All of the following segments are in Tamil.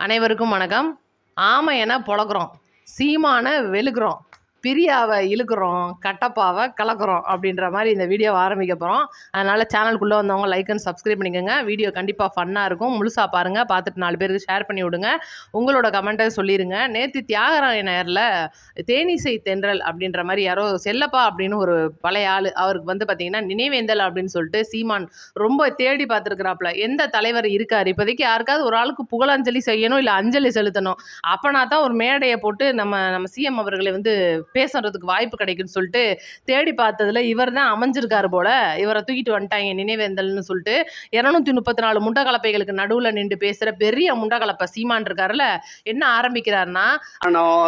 அனைவருக்கும் வணக்கம். ஆமையனை பொழக்கிறோம், சீமானை வெளுக்கிறோம், பிரியாவை இழுக்கிறோம், கட்டப்பாவை கலக்கிறோம் அப்படின்ற மாதிரி இந்த வீடியோவை ஆரம்பிக்க போகிறோம். அதனால் சேனலுக்குள்ளே வந்தவங்க லைக் அண்ட் சப்ஸ்கிரைப் பண்ணிக்கோங்க. வீடியோ கண்டிப்பாக ஃபன்னாக இருக்கும். முழுசாக பாருங்கள். பார்த்துட்டு 4 பேருக்கு ஷேர் பண்ணி விடுங்க. உங்களோட கமெண்ட்டை சொல்லிடுங்க. நேற்று தியாகராய நகரில் தேனிசை தென்றல் அப்படின்ற மாதிரி யாரோ செல்லப்பா அப்படின்னு ஒரு பழைய ஆள், அவருக்கு வந்து பார்த்திங்கன்னா நினைவேந்தல் அப்படின்னு சொல்லிட்டு சீமான் ரொம்ப தேடி பார்த்துருக்குறாப்புல. எந்த தலைவர் இருக்கார் இப்போதைக்கு, யாருக்காவது ஒரு ஆளுக்கு புகழஞ்சலி செய்யணும், இல்லை அஞ்சலி செலுத்தணும், அப்போனா தான் ஒரு மேடையை போட்டு நம்ம சிஎம் அவர்களை வந்து பேசுறதுக்கு வாய்ப்பு கிடைக்குன்னு சொல்லிட்டு தேடி பார்த்ததுல இவர் தான் அமைஞ்சிருக்காரு போல. இவரை தூக்கிட்டு வந்துட்டாங்க நினைவேந்தல்னு சொல்லிட்டு. 234 முண்டகலப்பைகளுக்கு நடுவில் நின்று பேசுகிற பெரிய முண்டகலப்பை சீமான் இருக்காருல்ல, என்ன ஆரம்பிக்கிறாருன்னா,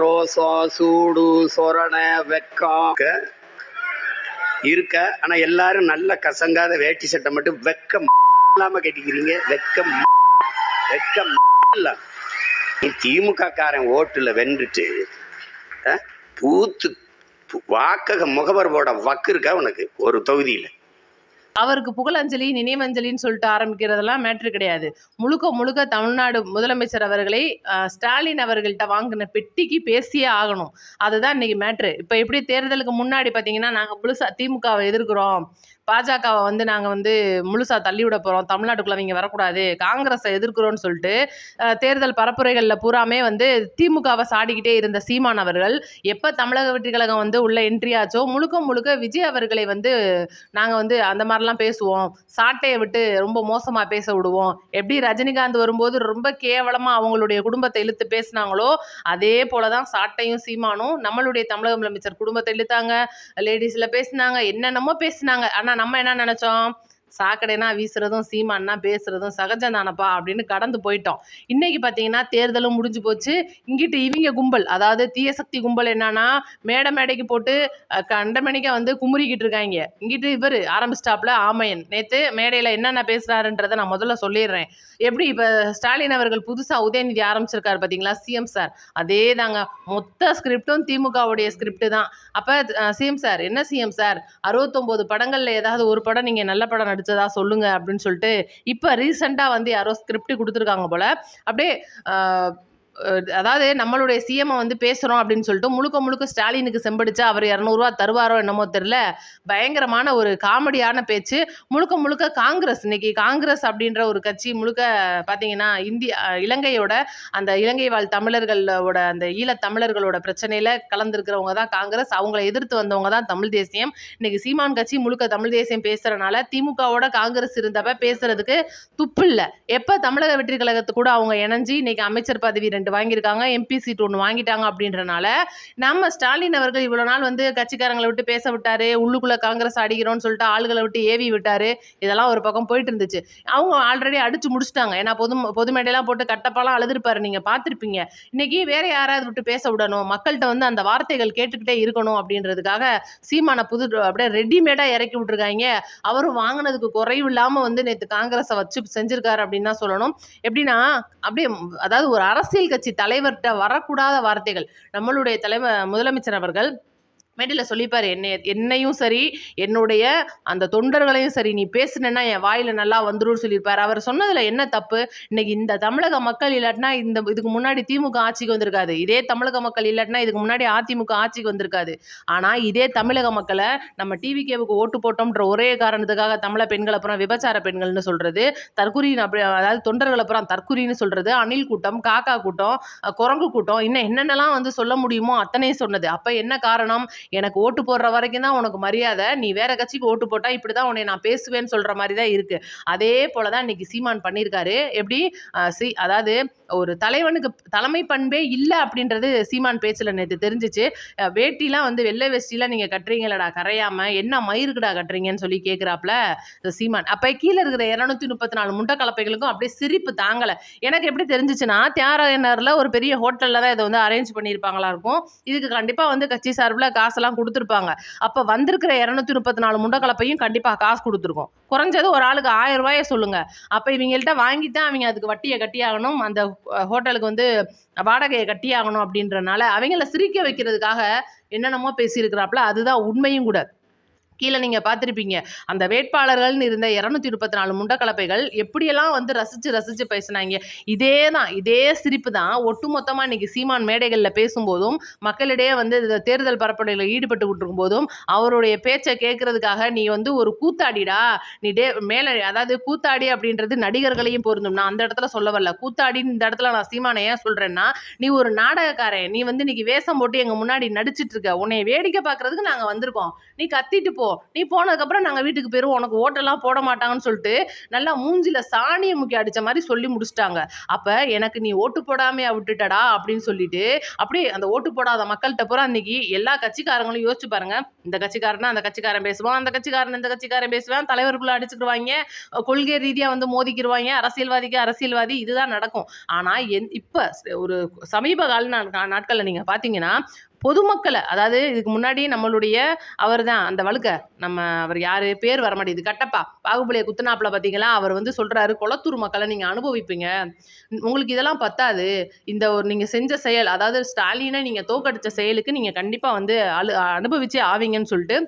ரோசம் சூடு சொரண வெக்கம் இருக்க, ஆனா எல்லாரும் நல்ல கசங்காத வேட்டி சட்டை மட்டும் வெக்கம் இல்லாம கட்டிக்கிறீங்க. வெக்கம் வெக்கம் இல்ல. திமுக காரன் ஓட்டுல வென்றுட்டு பூத்து வாக்கக முகவர் போட வக்கு இருக்கா உனக்கு ஒரு தொகுதியில? அவருக்கு புகழஞ்சலி நினைவஞ்சலின்னு சொல்லிட்டு ஆரம்பிக்கிறதெல்லாம் மேட்ரு கிடையாது. முழுக்க முழுக்க தமிழ்நாடு முதலமைச்சர் அவர்களை ஸ்டாலின் அவர்கள்ட்ட வாங்கின பெட்டிக்கு பேசியே ஆகணும். அதுதான் இன்னைக்கு மேட்ரு. இப்போ எப்படி தேர்தலுக்கு முன்னாடி பார்த்தீங்கன்னா, நாங்கள் முழுசா திமுகவை எதிர்க்கிறோம், பாஜகவை வந்து நாங்கள் வந்து முழுசாக தள்ளிவிட போகிறோம், தமிழ்நாட்டுக்குள்ளே அவங்க வரக்கூடாது, காங்கிரஸை எதிர்க்கிறோன்னு சொல்லிட்டு தேர்தல் பரப்புரைகளில் பூராமே வந்து திமுகவை சாடிக்கிட்டே இருந்த சீமான் அவர்கள் எப்போ தமிழக வெற்றிக் கழகம் வந்து உள்ள என்ட்ரி ஆச்சோ, முழுக்க முழுக்க விஜய் அவர்களை வந்து நாங்கள் வந்து அந்த மாதிரிலாம் பேசுவோம், சாட்டையை விட்டு ரொம்ப மோசமாக பேச விடுவோம், எப்படி ரஜினிகாந்த் வரும்போது ரொம்ப கேவலமாக அவங்களுடைய குடும்பத்தை இழுத்து பேசினாங்களோ அதே போல தான் சாட்டையும் சீமானும் நம்மளுடைய தமிழக முதலமைச்சர் குடும்பத்தை இழுத்தாங்க, லேடிஸில் பேசினாங்க, என்னென்னமோ பேசினாங்க. ஆனால் நம்ம என்ன நினச்சோம், சாக்கடைனா வீசுறதும் சீமானா பேசுறதும் சகஜம் தானப்பா அப்படின்னு கடந்து போயிட்டோம். இன்னைக்கு பார்த்தீங்கன்னா தேர்தலும் முடிஞ்சு போச்சு. இங்கிட்டு இவங்க கும்பல், அதாவது தீய சக்தி கும்பல் என்னன்னா மேடைக்கு போட்டு கண்டமணிக்க வந்து குமுறிக்கிட்டு இருக்காங்க. இங்கிட்டு இவர் ஆரம்பிச்சிட்டாப்ல ஆமையன். நேற்று மேடையில் என்னென்ன பேசுறாருன்றதை நான் முதல்ல சொல்லிடுறேன். எப்படி இப்போ ஸ்டாலின் அவர்கள் புதுசாக உதயநிதி ஆரம்பிச்சிருக்காரு பார்த்தீங்களா சிஎம் சார், அதே தாங்க மொத்த ஸ்கிரிப்டும் திமுகவுடைய ஸ்கிரிப்ட் தான். அப்போ சிஎம் சார், என்ன சிஎம் சார் 69 படங்களில் ஏதாவது ஒரு படம் நீங்கள் நல்ல படம் நடிச்சதா சொல்லுங்க அப்படின்னு சொல்லிட்டு இப்போ ரீசெண்டாக வந்து யாரோ ஸ்கிரிப்ட் கொடுத்துருக்காங்க போல. அப்படியே அதாவது நம்மளுடைய சிஎம்ஐ வந்து பேசுகிறோம் அப்படின்னு சொல்லிட்டு முழுக்க முழுக்க ஸ்டாலினுக்கு செம்படிச்சா அவர் 200 தருவாரோ என்னமோ தெரியல. பயங்கரமான ஒரு காமெடியான பேச்சு. முழுக்க முழுக்க காங்கிரஸ், இன்னைக்கு காங்கிரஸ் அப்படின்ற ஒரு கட்சி முழுக்க பார்த்தீங்கன்னா இலங்கையோட அந்த இலங்கை வாழ் தமிழர்களோட அந்த ஈழத்தமிழர்களோட பிரச்சனையில் கலந்துருக்கிறவங்க தான் காங்கிரஸ். அவங்கள எதிர்த்து வந்தவங்க தான் தமிழ் தேசியம். இன்னைக்கு சீமான் கட்சி முழுக்க தமிழ் தேசியம் பேசுறதுனால திமுகவோட காங்கிரஸ் இருந்தப்ப பேசுறதுக்கு துப்பு இல்லை. எப்போ தமிழக வெற்றி கழகத்து கூட அவங்க இணைஞ்சு இன்னைக்கு அமைச்சர் பதவி 2 வாங்கியிருக்காங்க, எம்பி சீட் 1 வாங்கிட்டாங்க அப்படின்றனால நம்ம ஸ்டாலின் அவர்கள் இவ்வளோ நாள் வந்து கட்சிக்காரங்களை விட்டு பேச விட்டாரு, உள்ளுக்குள்ள காங்கிரஸ் அடிக்கிறோன்னு சொல்லிட்டு ஆளுகளை விட்டு ஏவி விட்டாரு. இதெல்லாம் ஒரு பக்கம் போயிட்டு இருந்துச்சு. அவங்க ஆல்ரெடி அடிச்சு முடிச்சுட்டாங்க. ஏன்னா பொது மேடையெல்லாம் போட்டு கட்டப்பாலாம் அழுதுருப்பாரு, நீங்க பார்த்துருப்பீங்க. இன்னைக்கு வேற யாராவது விட்டு பேச விடணும், மக்கள்கிட்ட வந்து அந்த வார்த்தைகள் கேட்டுக்கிட்டே இருக்கணும் அப்படின்றதுக்காக சீமான அப்படியே ரெடிமேடா இறக்கி விட்டுருக்காங்க. அவரும் வாங்கினதுக்கு குறைவு இல்லாமல் வந்து நேற்று காங்கிரஸை வச்சு செஞ்சிருக்காரு அப்படின்னு தான் சொல்லணும். எப்படின்னா அப்படியே அதாவது ஒரு அரசியல் கட்சி தலைவர்கிட்ட வரக்கூடாத வார்த்தைகள் நம்மளுடைய முதலமைச்சர் அவர்கள் மேடையில் சொல்லிப்பார். என்னையும் சரி என்னுடைய அந்த தொண்டர்களையும் சரி நீ பேசுனேன்னா என் வாயில் நல்லா வந்துடும் சொல்லியிருப்பார். அவர் சொன்னதில் என்ன தப்பு? இன்னைக்கு இந்த தமிழக மக்கள் இல்லாட்டினா இதுக்கு முன்னாடி திமுக ஆட்சிக்கு வந்திருக்காது, இதே தமிழக மக்கள் இல்லாட்டினா இதுக்கு முன்னாடி அதிமுக ஆட்சிக்கு வந்திருக்காது. ஆனால் இதே தமிழக மக்களை நம்ம டிவிகேவுக்கு ஓட்டு போட்டோம்ன்ற ஒரே காரணத்துக்காக தமிழக பெண்கள் அப்புறம் விபச்சார பெண்கள்னு சொல்கிறது, தற்குறின்னு அப்படி அதாவது தொண்டர்கள் அப்புறம் தற்குறின்னு சொல்கிறது, அணில் கூட்டம், காக்கா கூட்டம், குரங்கு கூட்டம், இன்னும் என்னென்னலாம் வந்து சொல்ல முடியுமோ அத்தனையும் சொன்னது. அப்போ என்ன காரணம்? எனக்கு ஓட்டு போடுற வரைக்கும் தான் உனக்கு மரியாதை, நீ வேற கட்சிக்கு ஓட்டு போட்டா இப்படிதான் உன்னை நான் பேசுவேன்னு சொல்ற மாதிரி தான் இருக்கு. அதே போலதான் இன்னைக்கு சீமான் பண்ணியிருக்காரு. எப்படி அதாவது ஒரு தலைவனுக்கு தலைமை பண்பே இல்லை அப்படின்றது சீமான் பேச்சுல நேற்று தெரிஞ்சிச்சு. வேட்டிலாம் வந்து வெள்ளை வேஷ்டிலாம் நீங்க கட்டுறீங்களடா கரையாம, என்ன மயிருக்குடா கட்டுறீங்கன்னு சொல்லி கேட்குறாப்ல சீமான். அப்போ கீழே இருக்கிற 234 முட்டை கலப்பைகளுக்கும் அப்படியே சிரிப்பு தாங்கலை. எனக்கு எப்படி தெரிஞ்சிச்சுன்னா தியாகராயனர்ல ஒரு பெரிய ஹோட்டலில் தான் இதை வந்து அரேஞ்ச் பண்ணியிருப்பாங்களா இருக்கும். இதுக்கு கண்டிப்பாக வந்து கட்சி சார்பில் காசெல்லாம் கொடுத்துருப்பாங்க. அப்போ வந்திருக்கிற 234 முட்டை கலப்பையும் கண்டிப்பாக காசு கொடுத்துருக்கோம். குறைஞ்சது ஒரு ஆளுக்கு 1000 ரூபாயை சொல்லுங்க. அப்போ இவங்கள்ட்ட வாங்கித்தான் அவங்க அதுக்கு வட்டியை கட்டியாகணும், அந்த ஹோட்டலுக்கு வந்து வாடகையை கட்டியாகணும் அப்படின்றனால அவங்கள சிரிக்க வைக்கிறதுக்காக என்னென்னமோ பேசியிருக்கிறாப்புல. அதுதான் உண்மையும் கூட. கீழ நீங்க பார்த்திருப்பீங்க. அந்த வேட்பாளர்கள்னு இருந்த 234 முண்டக்கலப்பைகள் எப்படியெல்லாம் வந்து ரசிச்சு பேசுனாய்ங்க. இதே சிரிப்பு தான் ஒட்டுமொத்தமா இன்னைக்கு சீமான் மேடைகள்ல பேசும்போதும், மக்களிடையே வந்து இந்த தேர்தல் பரப்புரையில ஈடுபட்டுக்கிட்டு இருக்கும்போதும், அவருடைய பேச்ச கேட்கறதுக்காக நீ வந்து ஒரு கூத்தாடிடா, நீ மேல அதாவது கூத்தாடி அப்படின்றது நடிகர்களையும் பொருந்தும். நான் அந்த இடத்துல சொல்ல வரல. கூத்தாடின்னு இந்த இடத்துல நான் சீமான ஏன் சொல்றேன்னா, நீ ஒரு நாடகக்காரன். நீ வந்து இன்னைக்கு வேஷம் போட்டு எங்க முன்னாடி நடிச்சிட்டு இருக்க. உன்னைய வேடிக்கை பார்க்கறதுக்கு நாங்க வந்திருக்கோம். நீ கத்திட்டு போ. நீ போனதுக்கப்புறம் நாங்கள் வீட்டுக்கு போயிடுவோம், உனக்கு ஓட்டெல்லாம் போட மாட்டாங்கன்னு சொல்லிட்டு நல்லா மூஞ்சில சாணியை முக்கி அடித்த மாதிரி சொல்லி முடிச்சிட்டாங்க. அப்போ எனக்கு நீ ஓட்டு போடாமையா விட்டுட்டடா அப்படின்னு சொல்லிட்டு அப்படியே அந்த ஓட்டு போடாத மக்கள்கிட்ட பூரா அன்னைக்கு எல்லா கட்சிக்காரங்களும் யோசிச்சு பாருங்க. இந்த கட்சிக்காரனா அந்த கட்சிக்காரன் பேசுவான், அந்த கட்சிக்காரன் இந்த கட்சிக்காரன் பேசுவான், தலைவருக்குள்ள அடிச்சுக்கிடுவாங்க, கொள்கை ரீதியாக வந்து மோதிக்கிடுவாங்க, அரசியல்வாதிக்கு அரசியல்வாதி இதுதான் நடக்கும். ஆனால் இப்போ ஒரு சமீப கால நாட்களில் நீங்கள் பார்த்தீங்கன்னா பொதுமக்களை அதாவது இதுக்கு முன்னாடி நம்மளுடைய அவர் தான் அந்த வழுக்க அவர் யாரு பேர் வர மாட்டேங்குது கட்டப்பா பாகுபலியை குத்துனாப்புல பார்த்தீங்களா அவர் வந்து சொல்றாரு குளத்தூர் மக்களை நீங்கள் அனுபவிப்பீங்க, உங்களுக்கு இதெல்லாம் பத்தாது, இந்த ஒரு நீங்கள் செஞ்ச செயல் அதாவது ஸ்டாலினை நீங்கள் தோக்கடிச்ச செயலுக்கு நீங்கள் கண்டிப்பாக வந்து அனுபவிச்சே ஆவீங்கன்னு சொல்லிட்டு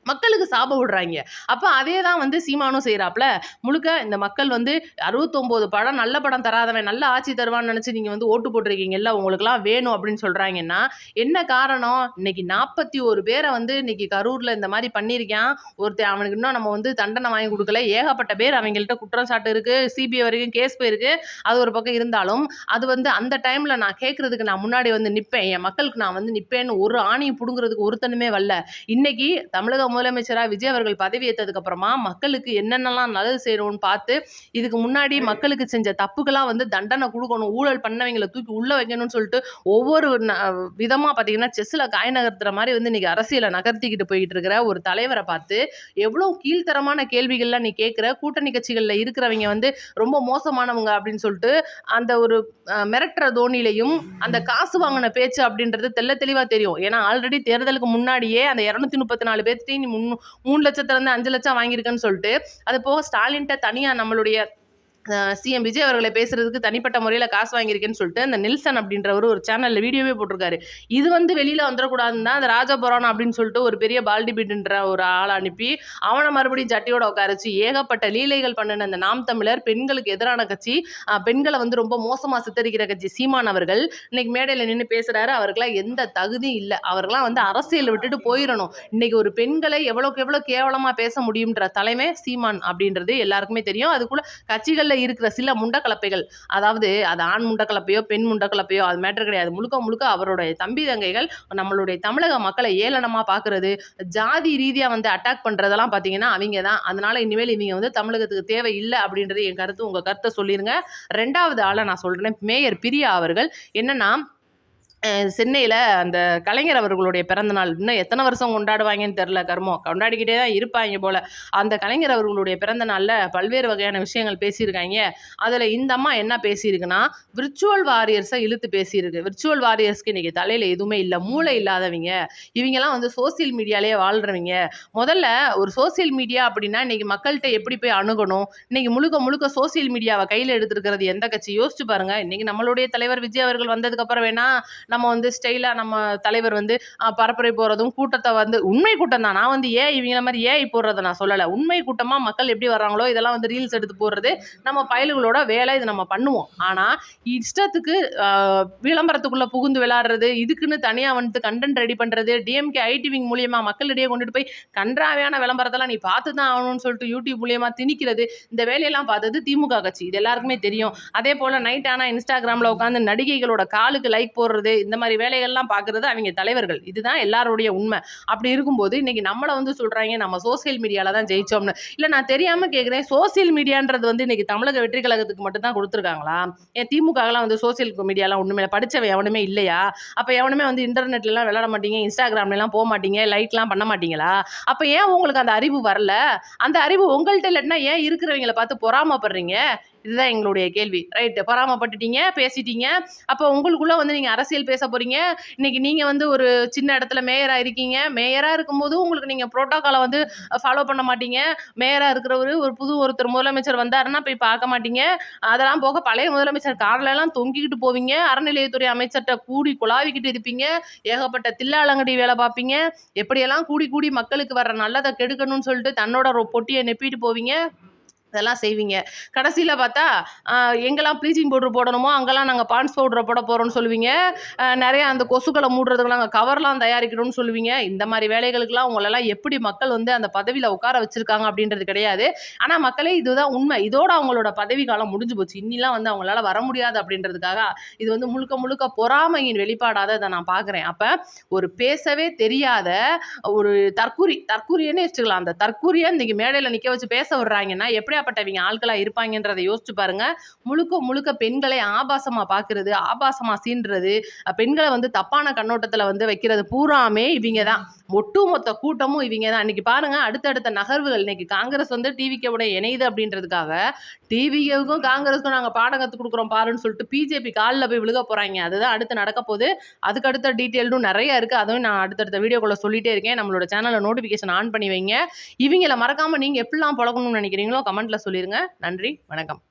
மக்களுக்கு சாபம் விடுறாங்க. அப்போ அதே தான் வந்து சீமானும் செய்கிறாப்புல. முழுக்க இந்த மக்கள் வந்து 69 படம் நல்ல படம் தராதவன் நல்ல ஆட்சி தருவான்னு நினச்சி நீங்கள் வந்து ஓட்டு போட்டிருக்கீங்கல்ல, உங்களுக்குலாம் வேணும் அப்படின்னு சொல்கிறாங்கன்னா என்ன காரணம்? இன்னைக்கு 41 பேரை வந்து இன்னைக்கு கரூரில் இந்த மாதிரி பண்ணியிருக்கான் ஒருத்தர். அவனுக்கு இன்னும் நம்ம வந்து தண்டனை வாங்கி கொடுக்கல. ஏகப்பட்ட பேர் அவங்கள்ட்ட குற்றம் சாட்டு இருக்குது, சிபிஐ வரைக்கும் கேஸ் போயிருக்கு. அது ஒரு பக்கம் இருந்தாலும் அது வந்து அந்த டைமில் நான் கேட்குறதுக்கு நான் முன்னாடி வந்து நிற்பேன், என் மக்களுக்கு நான் வந்து நிற்பேன்னு ஒரு ஆணையும் பிடுங்குறதுக்கு ஒருத்தனுமே வரல. இன்னைக்கு தமிழக முதலமைச்சராக விஜய் அவர்கள் பதவி ஏற்றதுக்கு அப்புறமா மக்களுக்கு என்னென்னலாம் நல்லது செய்யணும்னு பார்த்து இதுக்கு முன்னாடி மக்களுக்கு செஞ்ச தப்புக்கெல்லாம் வந்து தண்டனை கொடுக்கணும், ஊழல் பண்ணவங்களை தூக்கி உள்ள வைக்கணும்னு சொல்லிட்டு ஒவ்வொரு விதமாக பார்த்தீங்கன்னா செஸ்ஸில் காய் நகர்த்துற மாதிரி வந்து இன்னைக்கு அரசியலை நகர்த்திக்கிட்டு போயிட்டு இருக்கிற ஒரு தலைவரை பார்த்து எவ்வளோ கீழ்த்தரமான கேள்விகள்லாம் நீ கேட்குற. கூட்டணி கட்சிகளில் இருக்கிறவங்க வந்து ரொம்ப மோசமானவங்க அப்படின்னு சொல்லிட்டு அந்த ஒரு மிரட்டுற தோனிலையும் அந்த காசு வாங்கின பேச்சு அப்படின்றது தெளிவாக தெரியும். ஏன்னா ஆல்ரெடி தேர்தலுக்கு முன்னாடியே அந்த 234 பேர்த்தையும் 3 லட்சத்துலேருந்து 5 லட்சம் வாங்கியிருக்கேன்னு சொல்லிட்டு அது போக ஸ்டாலின்ட்ட தனியாக நம்மளுடைய சிஎம் விஜய் அவர்களை பேசுறதுக்கு தனிப்பட்ட முறையில் காசு வாங்கியிருக்கேன்னு சொல்லிட்டு அந்த நெல்சன் அப்படின்றவர் ஒரு சேனலில் வீடியோவே போட்டிருக்காரு. இது வந்து வெளியில் வந்துடக்கூடாதுன்னு தான் அந்த ராஜபுரம் அப்படின்னு சொல்லிட்டு ஒரு பெரிய பால்டிபிட்ன்ற ஒரு ஆளை அனுப்பி அவனை மறுபடியும் ஜட்டியோட உட்காரச்சு ஏகப்பட்ட லீலைகள் பண்ணின அந்த நாம் தமிழர் பெண்களுக்கு எதிரான கட்சி, பெண்களை வந்து ரொம்ப மோசமாக சித்தரிக்கிற கட்சி சீமான் அவர்கள் இன்னைக்கு மேடையில் நின்று பேசுகிறாரு. அவருக்கெல்லாம் எந்த தகுதியும் இல்லை. அவர்களாம் வந்து அரசியலை விட்டுட்டு போயிடணும். இன்னைக்கு ஒரு பெண்களை எவ்வளோக்கு எவ்வளோ கேவலமாக பேச முடியுன்ற தலைமை சீமான் அப்படின்றது எல்லாருக்குமே தெரியும். அதுக்குள்ள கட்சிகளில் இருக்கிற சில முண்டக்கலப்பைகள், அதாவது அது ஆண் முண்டக்கலப்பையோ பெண் முண்டக்கலப்பையோ அது மேட்டர் கிடையாது. முழுக்க அவருடைய தம்பி தங்கைகள் நம்மளுடைய தமிழக மக்களை ஏளனமாக பார்க்கறது, ஜாதி ரீதியாக வந்து அட்டாக் பண்ணுறதெல்லாம் பார்த்தீங்கன்னா அவங்க தான். அதனால இனிமேல் இவங்க வந்து தமிழகத்துக்கு தேவை இல்லை அப்படின்றது என் கருத்து. உங்கள் கருத்தை சொல்லிடுங்க. 2வது ஆளை நான் சொல்கிறேன், மேயர் பிரியா அவர்கள். என்னன்னா சென்னையில் அந்த கலைஞர் அவர்களுடைய பிறந்தநாள் இன்னும் எத்தனை வருஷம் கொண்டாடுவாங்கன்னு தெரில, கர்மம் கொண்டாடிக்கிட்டே தான் இருப்பாங்க போல். அந்த கலைஞர் அவர்களுடைய பிறந்த நாளில் பல்வேறு வகையான விஷயங்கள் பேசியிருக்காங்க. அதில் இந்த அம்மா என்ன பேசியிருக்குன்னா விர்ச்சுவல் வாரியர்ஸை இழுத்து பேசியிருக்கு. விர்ச்சுவல் வாரியர்ஸ்க்கு இன்றைக்கி தலையில் எதுவுமே இல்லை, மூளை இல்லாதவங்க இவங்கெல்லாம் வந்து சோசியல் மீடியாலேயே வாழ்கிறவங்க. முதல்ல ஒரு சோசியல் மீடியா அப்படின்னா இன்றைக்கி மக்கள்கிட்ட எப்படி போய் அணுகணும், இன்றைக்கி முழுக்க சோசியல் மீடியாவை கையில் எடுத்துருக்கிறது எந்த கட்சி? யோசிச்சு பாருங்கள். இன்றைக்கி நம்மளுடைய தலைவர் விஜய் அவர்கள் வந்ததுக்கப்புறம் வேணால் நம்ம வந்து ஸ்டைலாக நம்ம தலைவர் வந்து பரப்புரை போகிறதும் கூட்டத்தை வந்து உண்மை கூட்டம் தான். நான் வந்து இவங்கள மாதிரி போடுறதை நான் சொல்லலை. உண்மை கூட்டமாக மக்கள் எப்படி வர்றாங்களோ இதெல்லாம் வந்து ரீல்ஸ் எடுத்து போடுறது நம்ம பயல்களோட வேலை, இது நம்ம பண்ணுவோம். ஆனால் இஷ்டத்துக்கு விளம்பரத்துக்குள்ளே புகுந்து விளையாடுறது, இதுக்குன்னு தனியாக வந்து கண்டென்ட் ரெடி பண்ணுறது, டிஎம்கே ஐடிவிங் மூலியமாக மக்களிடையே கொண்டுட்டு போய் கன்றாவையான விளம்பரத்தெல்லாம் நீ பார்த்து தான் ஆகணும்னு சொல்லிட்டு யூடியூப் மூலியமாக திணிக்கிறது, இந்த வேலையெல்லாம் பார்த்தது திமுக கட்சி. இது எல்லாருக்குமே தெரியும். அதே போல் நைட் ஆனால் இன்ஸ்டாகிராமில் உட்காந்து நடிகைகளோட காலுக்கு லைக் போடுறது, இந்த மாதிரி வேலைகள்லாம் பார்க்குறது அவங்க தலைவர்கள். இதுதான் எல்லாருடைய உண்மை. அப்படி இருக்கும்போது இன்னைக்கு நம்மளை வந்து சொல்கிறாங்க நம்ம சோசியல் மீடியாவில் தான் ஜெயிச்சோம்னு. இல்லை, நான் தெரியாமல் கேட்குறேன், சோசியல் மீடியான்றது வந்து இன்னைக்கு தமிழக வெற்றி கழகத்துக்கு மட்டும் தான் கொடுத்துருக்காங்களா? ஏன் திமுகலாம் வந்து சோசியல் மீடியாலாம் ஒன்றுமே படித்தவன் எவனுமே இல்லையா? அப்போ எவனுமே வந்து இன்டர்நெட்லாம் விளையாட மாட்டீங்க, இன்ஸ்டாகிராம்லாம் போக மாட்டீங்க, லைக்லாம் பண்ண மாட்டீங்களா? அப்போ ஏன் உங்களுக்கு அந்த அறிவு வரல? அந்த அறிவு உங்கள்கிட்ட இல்லைன்னா ஏன் இருக்கிறவங்களை பார்த்து பொறாமப்படுறீங்க? இதுதான் எங்களுடைய கேள்வி. ரைட்டு, பொறாமப்பட்டுட்டீங்க, பேசிட்டீங்க. அப்போ உங்களுக்குள்ள வந்து நீங்க அரசியல் பேச போறீங்க. இன்னைக்கு நீங்க வந்து ஒரு சின்ன இடத்துல மேயரா இருக்கீங்க. மேயரா இருக்கும்போது உங்களுக்கு நீங்க புரோட்டோகாலை வந்து ஃபாலோ பண்ண மாட்டீங்க. மேயரா இருக்கிறவரு ஒரு புது ஒருத்தர் முதலமைச்சர் வந்தாருன்னா போய் பார்க்க மாட்டீங்க. அதெல்லாம் போக பழைய முதலமைச்சர் கார்ல எல்லாம் தொங்கிக்கிட்டு போவீங்க. அறநிலையத்துறை அமைச்சர்கிட்ட கூடி குழாவிக்கிட்டு இருப்பீங்க. ஏகப்பட்ட தில்லாலங்கடி வேலை பார்ப்பீங்க. எப்படியெல்லாம் கூடி கூடி மக்களுக்கு வர்ற நல்லதை கெடுக்கணும்னு சொல்லிட்டு தன்னோட பொட்டியை நெப்பிட்டு போவீங்க. இதெல்லாம் செய்வீங்க. கடைசியில பார்த்தா எங்கெல்லாம் ப்ளீச்சிங் பவுடர் போடணுமோ அங்கெல்லாம் நாங்கள் பான்ஸ் பவுடரை போட போகிறோம்னு சொல்லுவீங்க. நிறைய அந்த கொசுக்களை மூடுறதுக்கெல்லாம் நாங்கள் கவர்லாம் தயாரிக்கணும்னு சொல்லுவீங்க. இந்த மாதிரி வேலைகளுக்கெல்லாம் உங்களெல்லாம் எப்படி மக்கள் வந்து அந்த பதவியில் உட்கார வச்சிருக்காங்க அப்படின்றது கிடையாது. ஆனால் மக்களே இதுதான் உண்மை. இதோட அவங்களோட பதவி காலம் முடிஞ்சு போச்சு. இன்னிலாம் வந்து அவங்களால வர முடியாது அப்படின்றதுக்காக இது வந்து முழுக்க முழுக்க பொறாமையின் வெளிப்பாடாக இதை நான் பார்க்குறேன். அப்போ ஒரு பேசவே தெரியாத ஒரு தற்குறியன்னு வச்சுக்கலாம். அந்த தற்குறியை இன்னைக்கு மேடையில் நிற்க வச்சு பேச விடுறாங்கன்னா எப்படியாப்பட்டவங்க ஆட்களா இருப்பாங்கன்றதை யோசிச்சு பாருங்க. முழுக்க முழுக்க பெண்களை ஆபாசமா பார்க்கறது, ஆபாசமா சீன்றது, பெண்களை வந்து தப்பான கண்ணோட்டத்தில் வந்து வைக்கிறது பூராமே இவங்க தான். ஒட்டுமொத்த கூட்டமும் இவங்க தான். இன்னைக்கு பாருங்க, அடுத்தடுத்த நகர்வுகள். இன்னைக்கு காங்கிரஸ் வந்து டிவிகேவுடைய இணையுது அப்படின்றதுக்காக டிவிகேவுக்கும் காங்கிரஸுக்கும் நாங்கள் பாடம் கற்றுக் கொடுக்குறோம் பாருன்னு சொல்லிட்டு பிஜேபி காலில் போய் விழுக போறாங்க. அதுதான் அடுத்து நடக்க போகுது. அதுக்கு அடுத்த டீட்டெயிலும் நிறைய இருக்கு. அதுவும் நான் அடுத்தடுத்த வீடியோக்குள்ள சொல்லிட்டே இருக்கேன். நம்மளோட சேனலை நோட்டிஃபிகேஷன் ஆன் பண்ணி வைங்க. இவங்களை மறக்காம நீங்க எப்படிலாம் பழகணும்னு நினைக்கிறீங்களோ கமெண்ட்ல சொல்லிருங்க. நன்றி, வணக்கம்.